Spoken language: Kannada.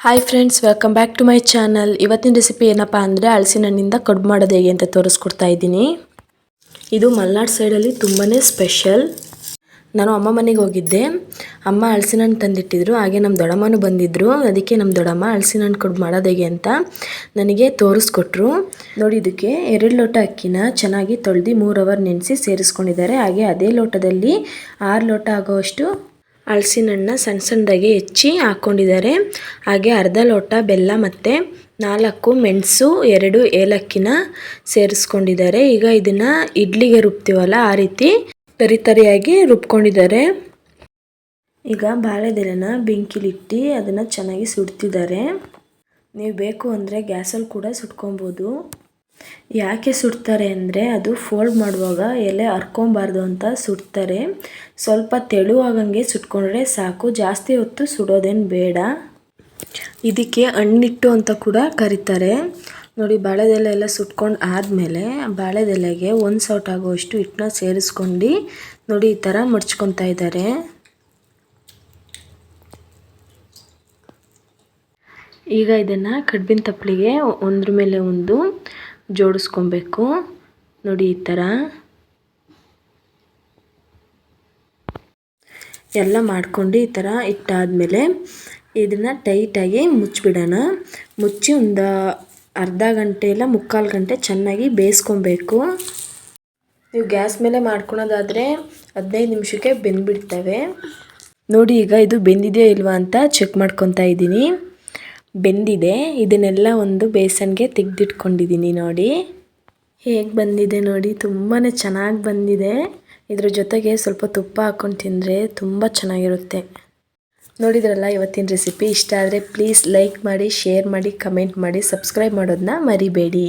Hi friends, welcome back to my channel. ಇವತ್ತಿನ ರೆಸಿಪಿ ಏನಪ್ಪ ಅಂದರೆ ಹಲಸಿನ ಹಣ್ಣಿಂದ ಕಡುಬು ಮಾಡೋದು ಹೇಗೆ ಅಂತ ತೋರಿಸ್ಕೊಡ್ತಾ ಇದ್ದೀನಿ. ಇದು ಮಲೆನಾಡು ಸೈಡಲ್ಲಿ ತುಂಬಾ ಸ್ಪೆಷಲ್. ನಾನು ಅಮ್ಮ ಮನೆಗೆ ಹೋಗಿದ್ದೆ. ಅಮ್ಮ ಹಲಸಿನ ಹಣ್ಣು ತಂದಿಟ್ಟಿದ್ರು. ಹಾಗೆ ನಮ್ಮ ದೊಡ್ಡಮ್ಮನೂ ಬಂದಿದ್ದರು. ಅದಕ್ಕೆ ನಮ್ಮ ದೊಡ್ಡಮ್ಮ ಹಲಸಿನ ಹಣ್ಣು ಕಡುಬು ಮಾಡೋದು ಹೇಗೆ ಅಂತ ನನಗೆ ತೋರಿಸ್ಕೊಟ್ರು. ನೋಡಿ, ಇದಕ್ಕೆ 2 ಲೋಟ ಅಕ್ಕಿನ ಚೆನ್ನಾಗಿ ತೊಳೆದು 3 ಅವರ್ ನೆನೆಸಿ ಸೇರಿಸ್ಕೊಂಡಿದ್ದಾರೆ. ಹಾಗೆ ಅದೇ ಲೋಟದಲ್ಲಿ 6 ಲೋಟ ಆಗೋವಷ್ಟು ಹಲಸಿನ ಹಣ್ಣನ್ನ ಸಣ್ಣ ಸಣ್ಣದಾಗಿ ಹೆಚ್ಚಿ ಹಾಕ್ಕೊಂಡಿದ್ದಾರೆ. ಹಾಗೆ ಅರ್ಧ ಲೋಟ ಬೆಲ್ಲ ಮತ್ತು 4 ಮೆಣಸು, 2 ಏಲಕ್ಕಿನ ಸೇರಿಸ್ಕೊಂಡಿದ್ದಾರೆ. ಈಗ ಇದನ್ನು ಇಡ್ಲಿಗೆ ರುಬ್ತೀವಲ್ಲ, ಆ ರೀತಿ ತರಿಯಾಗಿ ರುಬ್ಕೊಂಡಿದ್ದಾರೆ. ಈಗ ಬಾಳೆದೆಲೆನ ಬೆಂಕಿಲಿಟ್ಟು ಅದನ್ನು ಚೆನ್ನಾಗಿ ಸುಡ್ತಿದ್ದಾರೆ. ನೀವು ಬೇಕು ಅಂದರೆ ಗ್ಯಾಸಲ್ಲಿ ಕೂಡ ಸುಟ್ಕೊಬೋದು. ಯಾಕೆ ಸುಡ್ತಾರೆ ಅಂದರೆ ಅದು ಫೋಲ್ಡ್ ಮಾಡುವಾಗ ಎಲೆ ಹರ್ಕೊಬಾರ್ದು ಅಂತ ಸುಡ್ತಾರೆ. ಸ್ವಲ್ಪ ತೆಳುವಾಗಂಗೆ ಸುಟ್ಕೊಂಡ್ರೆ ಸಾಕು, ಜಾಸ್ತಿ ಹೊತ್ತು ಸುಡೋದೇನು ಬೇಡ. ಇದಕ್ಕೆ ಹಣ್ಣಿಟ್ಟು ಅಂತ ಕೂಡ ಕರೀತಾರೆ. ನೋಡಿ, ಬಾಳೆದೆಲೆ ಎಲ್ಲ ಸುಟ್ಕೊಂಡು ಆದಮೇಲೆ ಬಾಳೆದೆಲೆಗೆ 1 ಸೌಟ್ ಆಗುವಷ್ಟು ಹಿಟ್ಟನ್ನ ಸೇರಿಸ್ಕೊಂಡು ನೋಡಿ ಈ ಥರ ಮಡ್ಚ್ಕೊತಾ ಇದ್ದಾರೆ. ಈಗ ಇದನ್ನು ಕಡ್ಬಿನ ತಪ್ಪಲಿಗೆ ಒಂದ್ರ ಮೇಲೆ ಒಂದು ಜೋಡಿಸ್ಕೊಬೇಕು. ನೋಡಿ, ಈ ಥರ ಎಲ್ಲ ಮಾಡ್ಕೊಂಡು ಈ ಥರ ಇಟ್ಟಾದಮೇಲೆ ಇದನ್ನು ಟೈಟಾಗಿ ಮುಚ್ಚಿಬಿಡೋಣ. ಮುಚ್ಚಿ ಒಂದು ಅರ್ಧ ಗಂಟೆ ಇಲ್ಲ 3/4 ಗಂಟೆ ಚೆನ್ನಾಗಿ ಬೇಯಿಸ್ಕೊಬೇಕು. ನೀವು ಗ್ಯಾಸ್ ಮೇಲೆ ಮಾಡ್ಕೊಳೋದಾದರೆ 15 ನಿಮಿಷಕ್ಕೆ ಬೆಂದ್ಬಿಡ್ತವೆ. ನೋಡಿ, ಈಗ ಇದು ಬೆಂದಿದೆಯೋ ಇಲ್ವಾ ಅಂತ ಚೆಕ್ ಮಾಡ್ಕೊತಾ ಇದ್ದೀನಿ. ಬೆಂದಿದೆ. ಇದನ್ನೆಲ್ಲ ಒಂದು ಬೇಸನ್ಗೆ ತೆಗೆದಿಟ್ಕೊಂಡಿದ್ದೀನಿ. ನೋಡಿ ಹೇಗೆ ಬಂದಿದೆ ನೋಡಿ, ತುಂಬಾ ಚೆನ್ನಾಗಿ ಬಂದಿದೆ. ಇದ್ರ ಜೊತೆಗೆ ಸ್ವಲ್ಪ ತುಪ್ಪ ಹಾಕ್ಕೊಂಡು ತಿಂದರೆ ತುಂಬ ಚೆನ್ನಾಗಿರುತ್ತೆ. ನೋಡಿದ್ರಲ್ಲ ಇವತ್ತಿನ ರೆಸಿಪಿ. ಇಷ್ಟ ಆದರೆ ಪ್ಲೀಸ್ ಲೈಕ್ ಮಾಡಿ, ಶೇರ್ ಮಾಡಿ, ಕಮೆಂಟ್ ಮಾಡಿ, ಸಬ್ಸ್ಕ್ರೈಬ್ ಮಾಡೋದನ್ನ ಮರಿಬೇಡಿ.